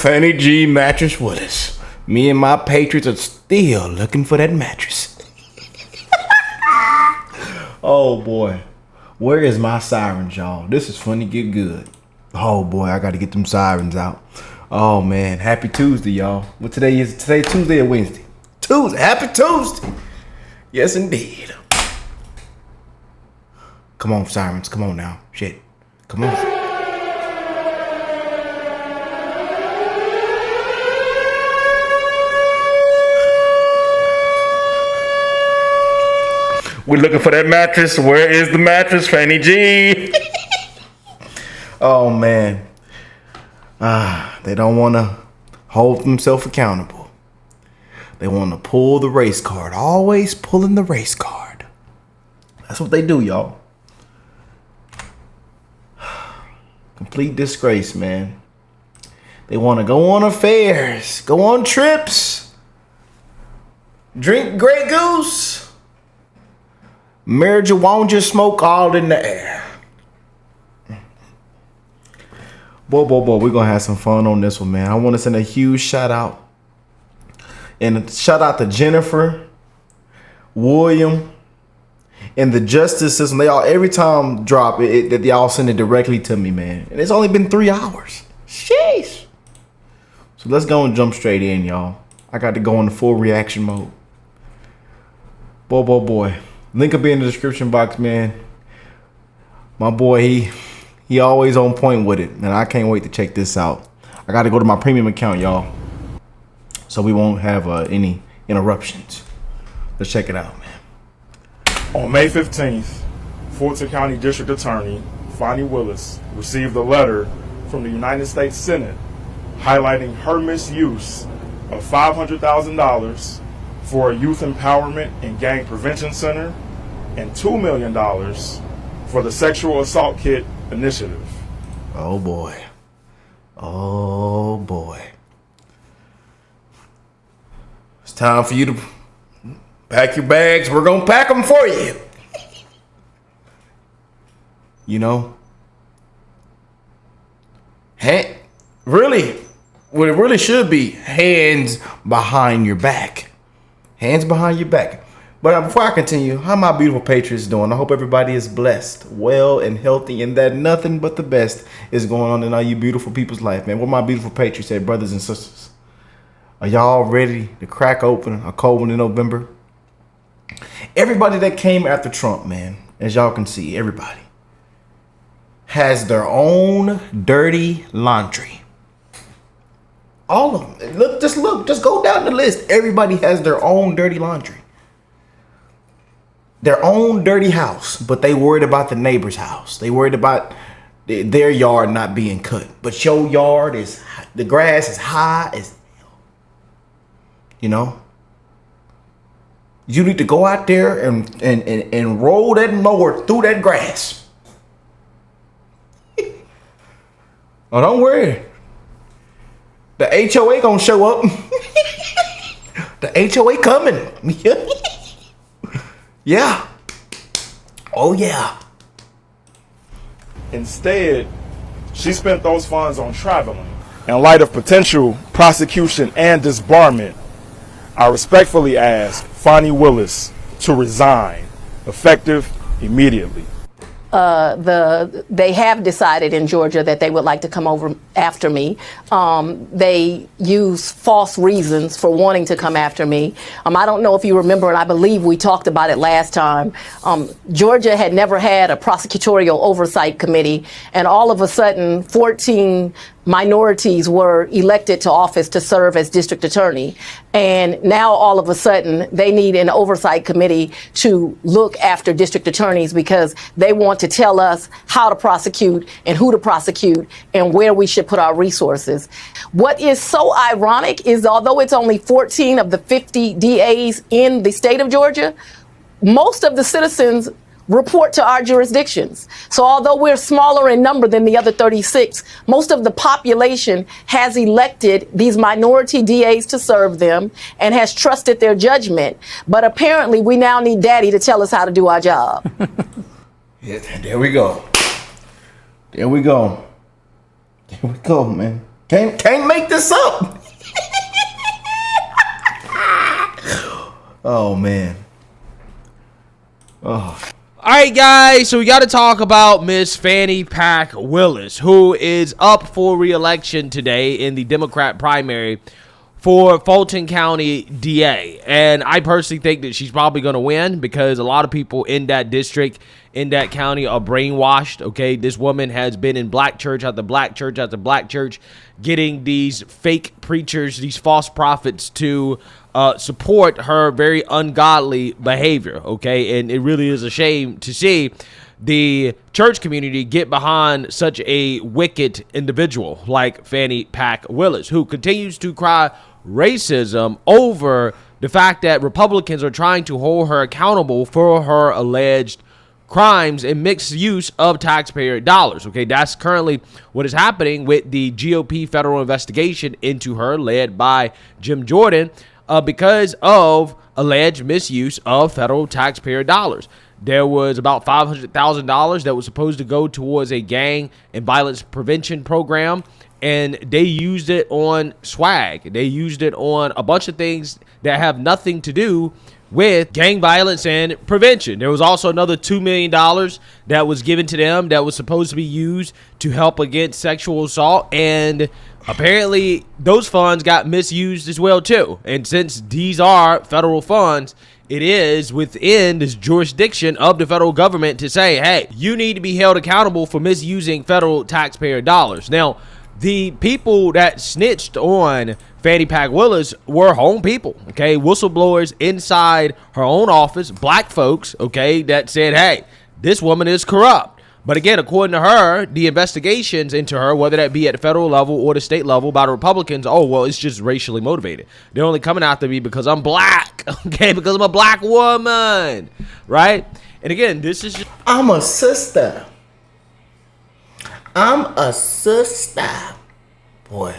Fani G Mattress Willis. Me and my Patriots are still looking for that mattress. Oh boy, where is my sirens, y'all? This is funny, get good. Oh boy, I gotta get them sirens out. Oh man, happy Tuesday, y'all. What today is? Today Tuesday or Wednesday? Tuesday, happy Tuesday. Yes indeed. Come on, sirens, come on now. Shit, come on. We're looking for that mattress. Where is the mattress, Fani G? Oh man. They don't want to hold themselves accountable. They want to pull the race card. Always pulling the race card. That's what they do, y'all. Complete disgrace, man. They want to go on affairs, go on trips, drink Grey Goose, marijuana smoke all in the air. Boy, we're going to have some fun on this one, man. I want to send a huge shout out. And a shout out to Jennifer, William, and the justice system. They all, every time drop it, they all send it directly to me, man. And it's only been 3 hours. Sheesh. So let's go and jump straight in, y'all. I got to go into full reaction mode. Boy. Link will be in the description box, man. My boy, he always on point with it, and I can't wait to check this out. I got to go to my premium account, y'all, so we won't have any interruptions. Let's check it out, man. On May 15th, Fulton County District Attorney Fani Willis received a letter from the United States Senate highlighting her misuse of $500,000 for a youth empowerment and gang prevention center and $2 million for the sexual assault kit initiative. Oh boy. It's time for you to pack your bags. We're gonna pack them for you. You know, really, what it really should be, hands behind your back. Hands behind your back. But before I continue, how my beautiful Patriots doing? I hope everybody is blessed, well, and healthy, and that nothing but the best is going on in all you beautiful people's life, man. What my beautiful Patriots say, brothers and sisters? Are y'all ready to crack open a cold one in November? Everybody that came after Trump, man, as y'all can see, everybody has their own dirty laundry. All of them. Look, just go down the list. Everybody has their own dirty laundry. Their own dirty house, but they worried about the neighbor's house. They worried about their yard not being cut. But your yard is, the grass is high as hell. You know? You need to go out there and roll that mower through that grass. Oh, don't worry. The HOA gonna show up. The HOA coming. Yeah. Oh, yeah. Instead, she spent those funds on traveling. In light of potential prosecution and disbarment, I respectfully ask Fani Willis to resign, effective immediately. They have decided in Georgia that they would like to come over after me. They use false reasons for wanting to come after me. I don't know if you remember, and I believe we talked about it last time. Georgia had never had a prosecutorial oversight committee, and all of a sudden 14 minorities were elected to office to serve as district attorney. And now all of a sudden they need an oversight committee to look after district attorneys because they want to tell us how to prosecute and who to prosecute and where we should put our resources. What is so ironic is although it's only 14 of the 50 DAs in the state of Georgia, most of the citizens report to our jurisdictions. So although we're smaller in number than the other 36, most of the population has elected these minority DAs to serve them and has trusted their judgment. But apparently we now need daddy to tell us how to do our job. Yeah, there we go. There we go, man. Can't make this up. Oh man. Oh. All right, guys, so we got to talk about Miss Fani Willis, who is up for re-election today in the Democrat primary for Fulton County DA. And I personally think that she's probably going to win because a lot of people in that district, in that county, are brainwashed, okay? This woman has been in black church after black church after black church, getting these fake preachers, these false prophets to support her very ungodly behavior, okay? And it really is a shame to see the church community get behind such a wicked individual like Fani Willis, who continues to cry racism over the fact that Republicans are trying to hold her accountable for her alleged crimes and mixed use of taxpayer dollars. Okay, that's currently what is happening with the GOP federal investigation into her, led by Jim Jordan, because of alleged misuse of federal taxpayer dollars. There was about $500,000 that was supposed to go towards a gang and violence prevention program, and they used it on swag. They used it on a bunch of things that have nothing to do with gang violence and prevention. There was also another $2 million that was given to them that was supposed to be used to help against sexual assault, and apparently those funds got misused as well too. And since these are federal funds, it is within this jurisdiction of the federal government to say, hey, you need to be held accountable for misusing federal taxpayer dollars. Now, the people that snitched on Fani Willis were home people, okay? Whistleblowers inside her own office, black folks, okay, that said, hey, this woman is corrupt. But again, according to her, the investigations into her, whether that be at the federal level or the state level by the Republicans, oh, well, it's just racially motivated. They're only coming after me because I'm black, okay? Because I'm a black woman, right? And again, this is just... I'm a sister. I'm a sister. Boy.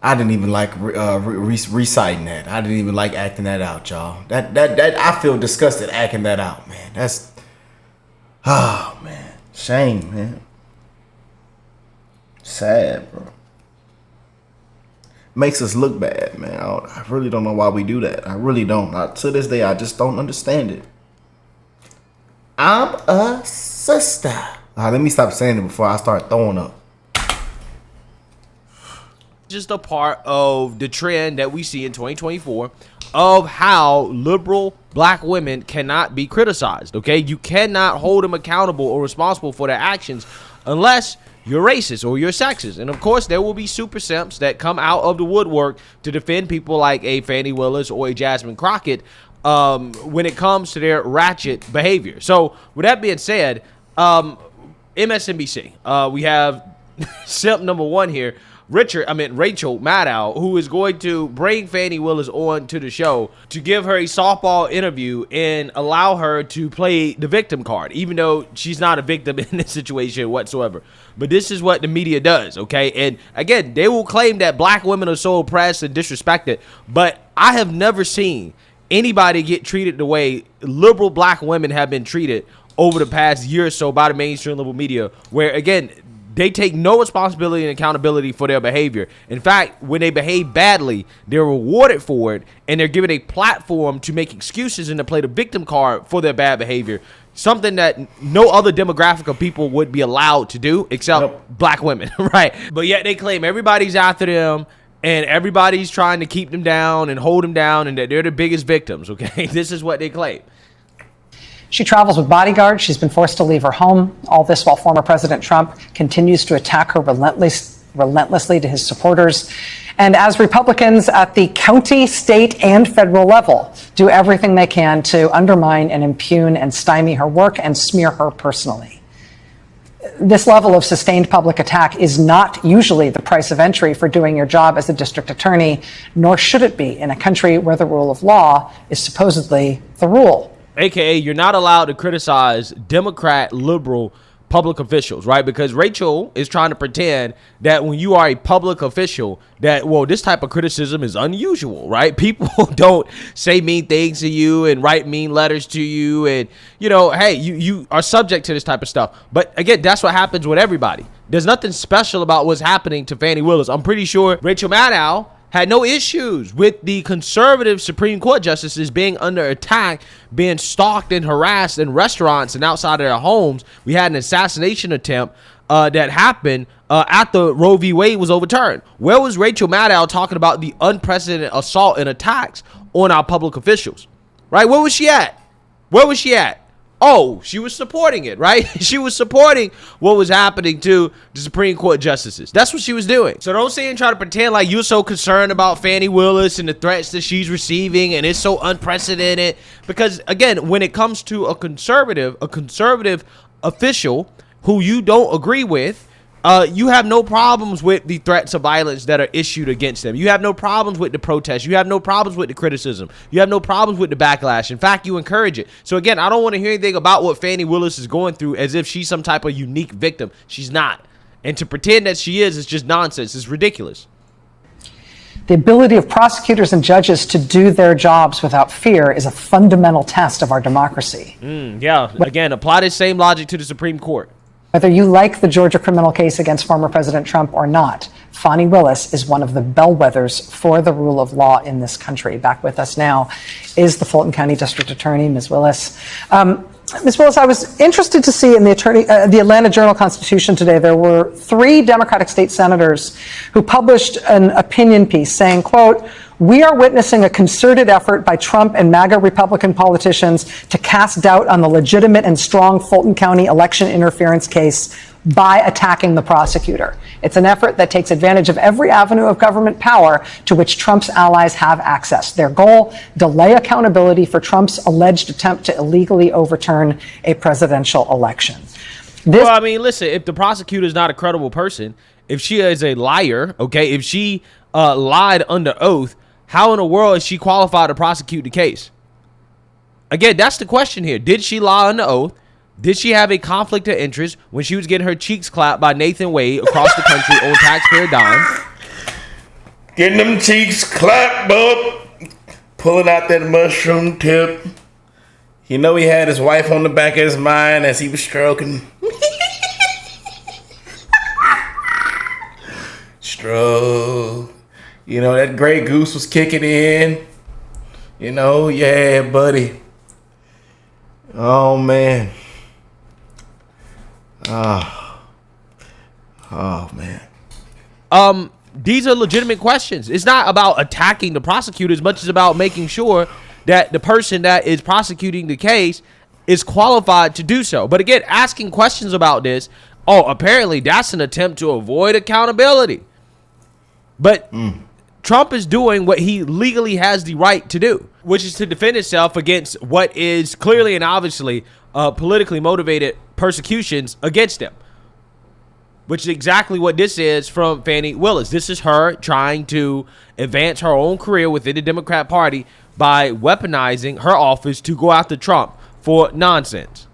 I didn't even like reciting that. I didn't even like acting that out, y'all. That I feel disgusted acting that out, man. That's... Oh, man. Shame, man. Sad, bro. Makes us look bad, man. I really don't know why we do that. I really don't. To this day, I just don't understand it. I'm a sister. All right, let me stop saying it before I start throwing up. Just a part of the trend that we see in 2024 of how liberal black women cannot be criticized, okay? You cannot hold them accountable or responsible for their actions unless you're racist or you're sexist. And of course, there will be super simps that come out of the woodwork to defend people like a Fani Willis or a Jasmine Crockett when it comes to their ratchet behavior. So with that being said, MSNBC, we have simp number one here, Rachel Maddow, who is going to bring Fani Willis on to the show to give her a softball interview and allow her to play the victim card, even though she's not a victim in this situation whatsoever. But this is what the media does, okay? And again, they will claim that black women are so oppressed and disrespected, but I have never seen anybody get treated the way liberal black women have been treated over the past year or so by the mainstream liberal media, where, again, they take no responsibility and accountability for their behavior. In fact, when they behave badly, they're rewarded for it, and they're given a platform to make excuses and to play the victim card for their bad behavior, something that no other demographic of people would be allowed to do except black women, right? But yet they claim everybody's after them, and everybody's trying to keep them down and hold them down, and that they're the biggest victims, okay? This is what they claim. She travels with bodyguards. She's been forced to leave her home. All this while former President Trump continues to attack her relentlessly to his supporters. And as Republicans at the county, state, and federal level do everything they can to undermine and impugn and stymie her work and smear her personally. This level of sustained public attack is not usually the price of entry for doing your job as a district attorney, nor should it be in a country where the rule of law is supposedly the rule. AKA, you're not allowed to criticize Democrat liberal public officials, right? Because Rachel is trying to pretend that when you are a public official that, well, this type of criticism is unusual, right? People don't say mean things to you and write mean letters to you. And, you know, hey, you are subject to this type of stuff. But again, that's what happens with everybody. There's nothing special about what's happening to Fani Willis. I'm pretty sure Rachel Maddow had no issues with the conservative Supreme Court justices being under attack, being stalked and harassed in restaurants and outside of their homes. We had an assassination attempt that happened after Roe v. Wade was overturned. Where was Rachel Maddow talking about the unprecedented assault and attacks on our public officials? Right? Where was she at? Where was she at? Oh, she was supporting it, right? She was supporting what was happening to the Supreme Court justices. That's what she was doing. So don't sit and try to pretend like you're so concerned about Fani Willis and the threats that she's receiving and it's so unprecedented. Because again, when it comes to a conservative official who you don't agree with, you have no problems with the threats of violence that are issued against them. You have no problems with the protests. You have no problems with the criticism. You have no problems with the backlash. In fact, you encourage it. So again, I don't want to hear anything about what Fani Willis is going through as if she's some type of unique victim. She's not. And to pretend that she is just nonsense. It's ridiculous. The ability of prosecutors and judges to do their jobs without fear is a fundamental test of our democracy. Yeah. Again, apply this same logic to the Supreme Court. Whether you like the Georgia criminal case against former President Trump or not, Fani Willis is one of the bellwethers for the rule of law in this country. Back with us now is the Fulton County District Attorney, Ms. Willis. Ms. Willis, I was interested to see in the Atlanta Journal-Constitution today, there were 3 Democratic state senators who published an opinion piece saying, quote, "We are witnessing a concerted effort by Trump and MAGA Republican politicians to cast doubt on the legitimate and strong Fulton County election interference case by attacking the prosecutor. It's an effort that takes advantage of every avenue of government power to which Trump's allies have access. Their goal, delay accountability for Trump's alleged attempt to illegally overturn a presidential election." Well, I mean, listen, if the prosecutor is not a credible person, if she is a liar, okay, if she lied under oath, how in the world is she qualified to prosecute the case? Again, that's the question here. Did she lie under oath? Did she have a conflict of interest when she was getting her cheeks clapped by Nathan Wade across the country on taxpayer dime? Getting them cheeks clapped, bub. Pulling out that mushroom tip. You know he had his wife on the back of his mind as he was stroking. Stroke. You know, that Grey Goose was kicking in. You know, yeah, buddy. Oh, man. Oh, man. These are legitimate questions. It's not about attacking the prosecutor as much as about making sure that the person that is prosecuting the case is qualified to do so. But again, asking questions about this, apparently that's an attempt to avoid accountability. But Trump is doing what he legally has the right to do, which is to defend itself against what is clearly and obviously politically motivated persecutions against him, which is exactly what this is from Fani Willis. This is her trying to advance her own career within the Democrat Party by weaponizing her office to go after Trump for nonsense.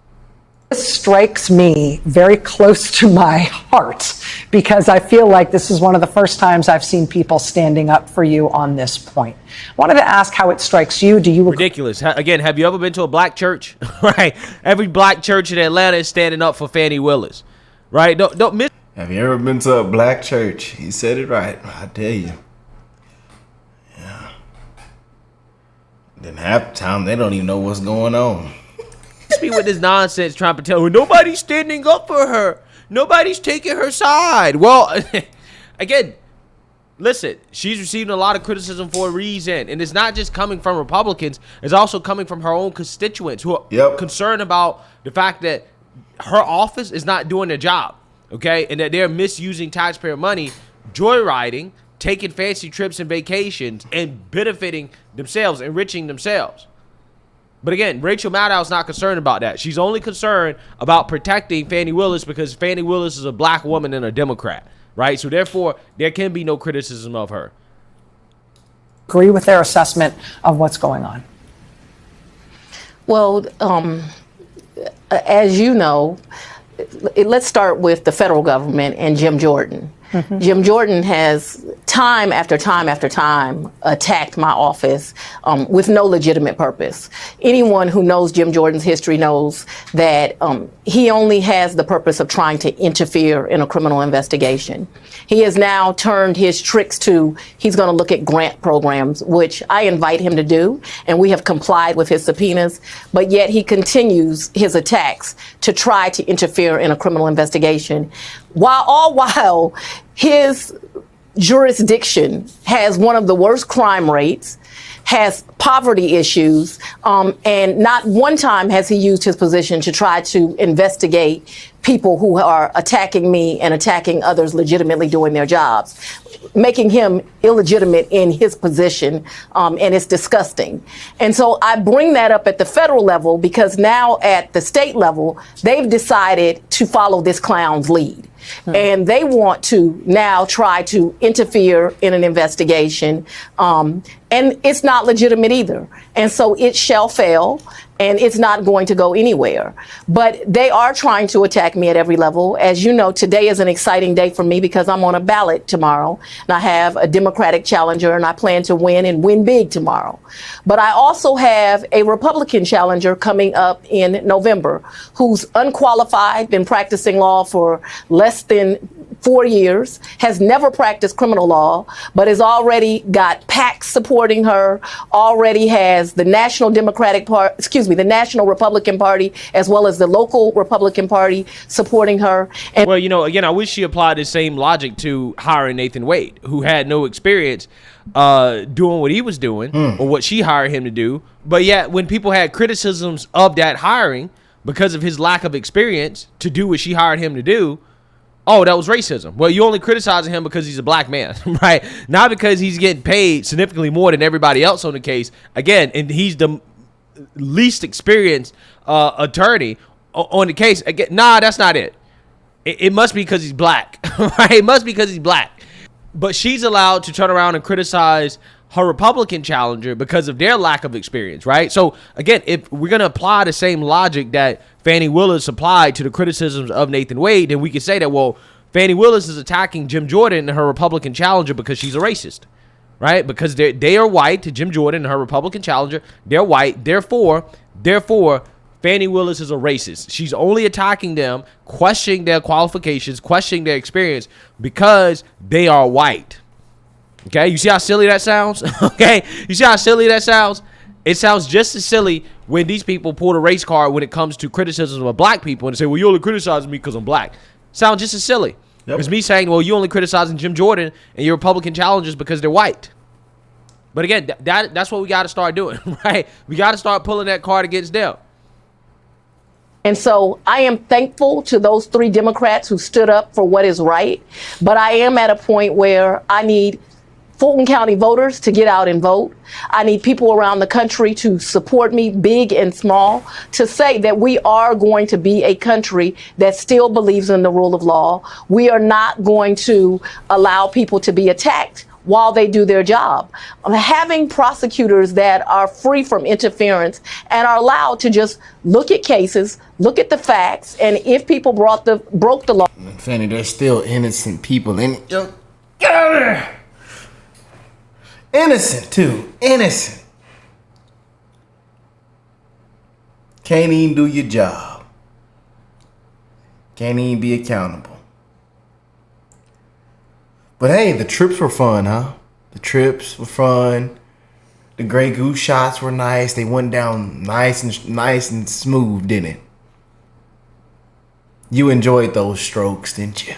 This strikes me very close to my heart because I feel like this is one of the first times I've seen people standing up for you on this point. I wanted to ask how it strikes you. Do you ridiculous? Again, have you ever been to a black church? Right, every black church in Atlanta is standing up for Fani Willis. Right? Don't miss. Have you ever been to a black church? He said it right. I tell you. Yeah. Then half the time they don't even know what's going on. Me with this nonsense trying to tell her nobody's standing up for her, nobody's taking her side. Well, again, listen, she's receiving a lot of criticism for a reason, and it's not just coming from Republicans, it's also coming from her own constituents who are concerned about the fact that her office is not doing their job, okay, and that they're misusing taxpayer money, joyriding, taking fancy trips and vacations, and benefiting themselves, enriching themselves. But again, Rachel Maddow is not concerned about that. She's only concerned about protecting Fani Willis because Fani Willis is a black woman and a Democrat, right? So therefore, there can be no criticism of her. Agree with their assessment of what's going on? Well, as you know, let's start with the federal government and Jim Jordan. Jim Jordan has time after time after time attacked my office with no legitimate purpose. Anyone who knows Jim Jordan's history knows that he only has the purpose of trying to interfere in a criminal investigation. He has now turned his tricks to he's going to look at grant programs, which I invite him to do, and we have complied with his subpoenas, but yet he continues his attacks to try to interfere in a criminal investigation, while his jurisdiction has one of the worst crime rates, has poverty issues, and not one time has he used his position to try to investigate people who are attacking me and attacking others legitimately doing their jobs, making him illegitimate in his position, and it's disgusting. And so I bring that up at the federal level because now at the state level, they've decided to follow this clown's lead. And they want to now try to interfere in an investigation, and it's not legitimate either. And so it shall fail, and it's not going to go anywhere. But they are trying to attack me at every level. As you know, today is an exciting day for me because I'm on a ballot tomorrow, and I have a Democratic challenger, and I plan to win and win big tomorrow. But I also have a Republican challenger coming up in November who's unqualified, been practicing law for less than 4 years, has never practiced criminal law, but has already got PACs supporting her, already has the National the National Republican Party, as well as the local Republican Party supporting her. And well, again, I wish she applied the same logic to hiring Nathan Wade, who had no experience doing what he was doing or what she hired him to do. But yet, when people had criticisms of that hiring because of his lack of experience to do what she hired him to do, oh, that was racism. Well, you only criticizing him because he's a black man, right? Not because he's getting paid significantly more than everybody else on the case. Again, and he's the least experienced attorney on the case. Again, nah, that's not it. It must be because he's black, right? It must be because he's black. But she's allowed to turn around and criticize her Republican challenger because of their lack of experience, right? So, again, if we're going to apply the same logic that Fani Willis applied to the criticisms of Nathan Wade, then we could say that, well, Fani Willis is attacking Jim Jordan and her Republican challenger because she's a racist, right? Because they are white, Jim Jordan and her Republican challenger, they're white. Therefore, Fani Willis is a racist. She's only attacking them, questioning their qualifications, questioning their experience because they are white. Okay, you see how silly that sounds? Okay, you see how silly that sounds? It sounds just as silly when these people pull the race card when it comes to criticism of black people and say, well, you only criticize me because I'm black. Sounds just as silly. Yep. It's me saying, well, you only criticizing Jim Jordan and your Republican challengers because they're white. But again, that's what we got to start doing, right? We got to start pulling that card against them. And so I am thankful to those 3 Democrats who stood up for what is right. But I am at a point where I need Fulton County voters to get out and vote. I need people around the country to support me, big and small, to say that we are going to be a country that still believes in the rule of law. We are not going to allow people to be attacked while they do their job. Having prosecutors that are free from interference and are allowed to just look at cases, look at the facts, and if people broke the law. Fanny, there's still innocent people in it. Innocent, too. Innocent. Can't even do your job. Can't even be accountable. But hey, the trips were fun, huh? The trips were fun. The Grey Goose shots were nice. They went down nice and smooth, didn't it? You enjoyed those strokes, didn't you?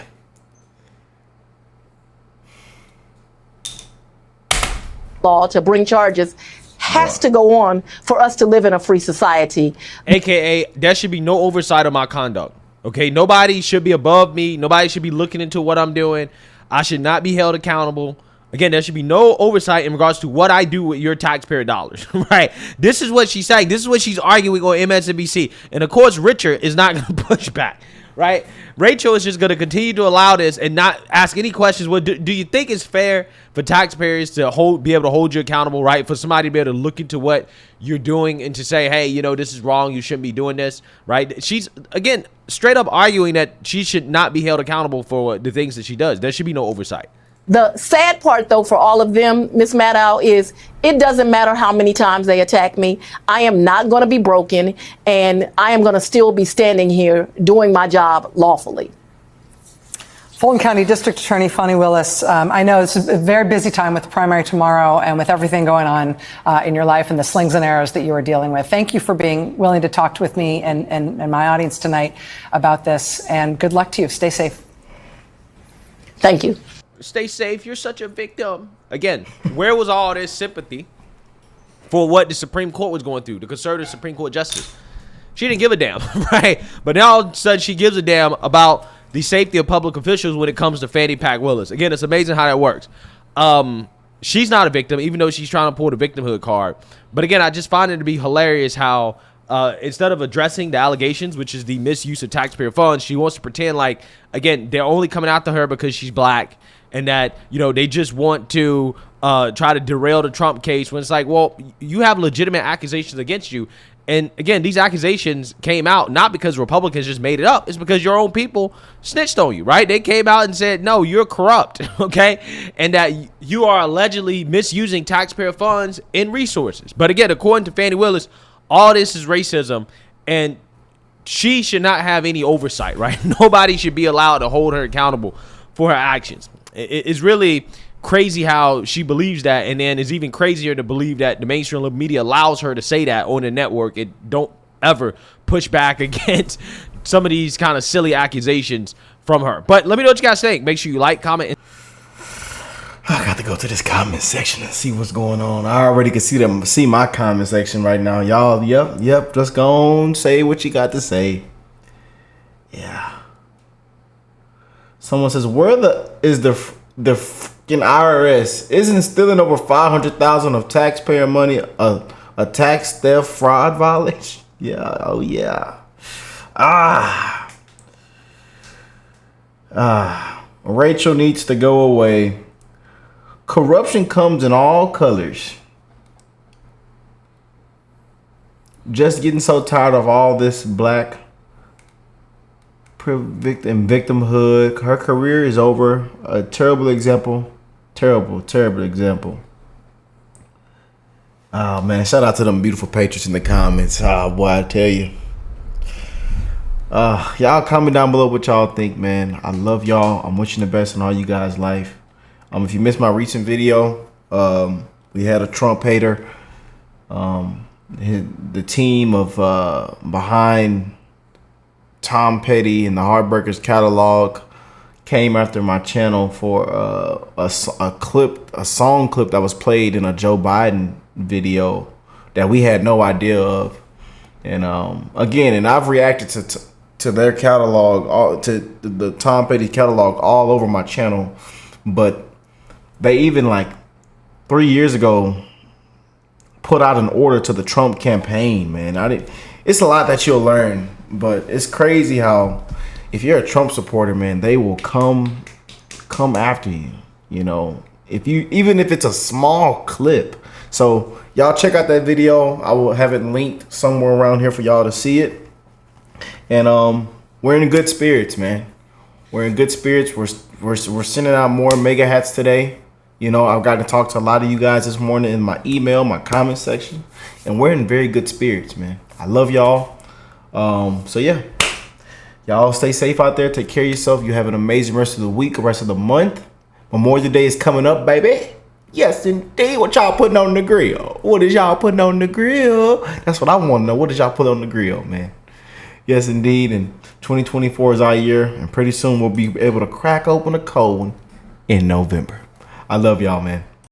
Law to bring charges has to go on for us to live in a free society. AKA, there should be no oversight of my conduct. Okay, nobody should be above me. Nobody should be looking into what I'm doing. I should not be held accountable. Again, there should be no oversight in regards to what I do with your taxpayer dollars, right? This is what she's saying. This is what she's arguing on MSNBC. And of course, Richard is not going to push back, right? Rachel is just going to continue to allow this and not ask any questions. Well, do you think it's fair for taxpayers to be able to hold you accountable, right? For somebody to be able to look into what you're doing and to say, hey, you know, this is wrong. You shouldn't be doing this, right? She's, again, straight up arguing that she should not be held accountable for the things that she does. There should be no oversight. The sad part, though, for all of them, Ms. Maddow, is it doesn't matter how many times they attack me. I am not going to be broken, and I am going to still be standing here doing my job lawfully. Fulton County District Attorney Fani Willis, I know it's a very busy time with the primary tomorrow and with everything going on in your life and the slings and arrows that you are dealing with. Thank you for being willing to talk with me and my audience tonight about this, and good luck to you. Stay safe. Thank you. Stay safe. You're such a victim. Again, where was all this sympathy for what the Supreme Court was going through, the conservative Supreme Court justice? She didn't give a damn, right? But now all of a sudden she gives a damn about the safety of public officials when it comes to Fani Willis. Again, it's amazing how that works. She's not a victim, even though she's trying to pull the victimhood card. But again, I just find it to be hilarious how instead of addressing the allegations, which is the misuse of taxpayer funds, she wants to pretend like, again, they're only coming after her because she's black, and that, you know, they just want to try to derail the Trump case, when it's like, well, you have legitimate accusations against you. And again, these accusations came out not because Republicans just made it up. It's because your own people snitched on you, right? They came out and said, no, you're corrupt, okay? And that you are allegedly misusing taxpayer funds and resources. But again, according to Fani Willis, all this is racism, and she should not have any oversight, right? Nobody should be allowed to hold her accountable for her actions. It's really crazy how she believes that, and then it's even crazier to believe that the mainstream media allows her to say that on the network. It don't ever push back against some of these kind of silly accusations from her. But let me know what you guys think. Make sure you like, comment. I got to go to this comment section and see what's going on. I already can see my comment section right now. Y'all, yep, just go on, say what you got to say. Yeah. Someone says, where is the freaking IRS? Isn't stealing over $500,000 of taxpayer money a tax theft fraud violation? Yeah, oh yeah. Rachel needs to go away. Corruption comes in all colors. Just getting so tired of all this black victimhood. Her career is over. A terrible example. Terrible example. Oh man, shout out to them beautiful patriots in the comments. Oh boy, I tell you. Y'all comment down below what y'all think, man. I love y'all. I'm wishing the best in all you guys' life. If you missed my recent video, we had a Trump hater. The team of behind Tom Petty and the Heartbreakers catalog came after my channel for a song clip that was played in a Joe Biden video that we had no idea of. And again, and I've reacted to their catalog, to the Tom Petty catalog all over my channel, but they even like 3 years ago put out an order to the Trump campaign, man. It's a lot that you'll learn, but it's crazy how if you're a Trump supporter, man, they will come after you, you know, even if it's a small clip. So y'all check out that video. I will have it linked somewhere around here for y'all to see it. And we're in good spirits, man. We're in good spirits. We're sending out more mega hats today. You know, I've gotten to talk to a lot of you guys this morning in my email, my comment section, and we're in very good spirits, man. I love y'all. So yeah, y'all stay safe out there. Take care of yourself. You have an amazing rest of the week, rest of the month. Memorial Day is coming up, baby. Yes, indeed. What y'all putting on the grill? What is y'all putting on the grill? That's what I want to know. What did y'all put on the grill, man? Yes, indeed. And 2024 is our year, and pretty soon we'll be able to crack open a cold one in November. I love y'all, man.